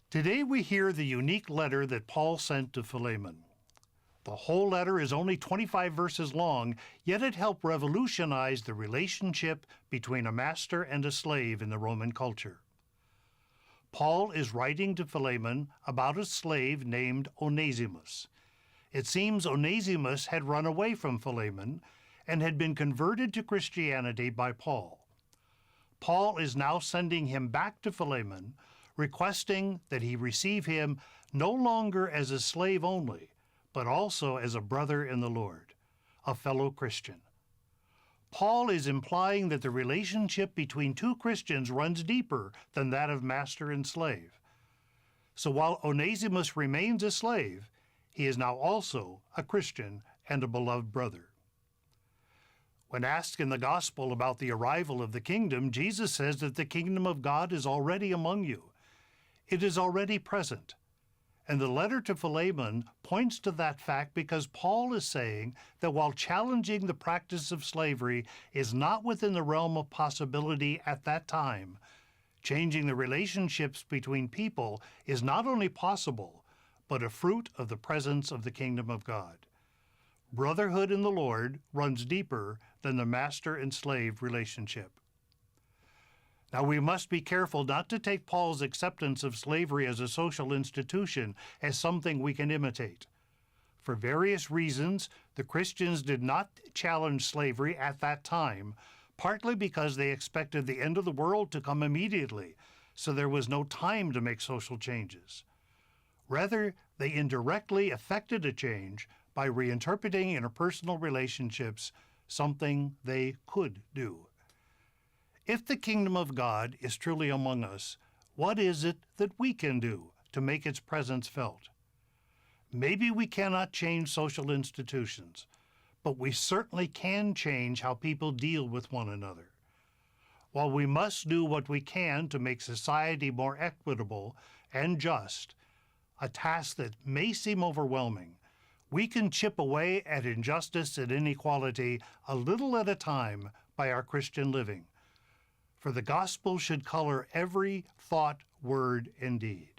Today we hear the unique letter that Paul sent to Philemon. The whole letter is only 25 verses long, yet it helped revolutionize the relationship between a master and a slave in the Roman culture. Paul is writing to Philemon about a slave named Onesimus. It seems Onesimus had run away from Philemon and had been converted to Christianity by Paul. Paul is now sending him back to Philemon, requesting that he receive him no longer as a slave only, but also as a brother in the Lord, a fellow Christian. Paul is implying that the relationship between two Christians runs deeper than that of master and slave. So while Onesimus remains a slave, he is now also a Christian and a beloved brother. When asked in the gospel about the arrival of the kingdom, Jesus says that the kingdom of God is already among you. It is already present. And the letter to Philemon points to that fact because Paul is saying that while challenging the practice of slavery is not within the realm of possibility at that time, changing the relationships between people is not only possible, but a fruit of the presence of the kingdom of God. Brotherhood in the Lord runs deeper than the master and slave relationship. Now, we must be careful not to take Paul's acceptance of slavery as a social institution as something we can imitate. For various reasons, the Christians did not challenge slavery at that time, partly because they expected the end of the world to come immediately, so there was no time to make social changes. Rather, they indirectly effected a change by reinterpreting interpersonal relationships, something they could do. If the kingdom of God is truly among us, what is it that we can do to make its presence felt? Maybe we cannot change social institutions, but we certainly can change how people deal with one another. While we must do what we can to make society more equitable and just, a task that may seem overwhelming, we can chip away at injustice and inequality a little at a time by our Christian living. For the gospel should color every thought, word, and deed.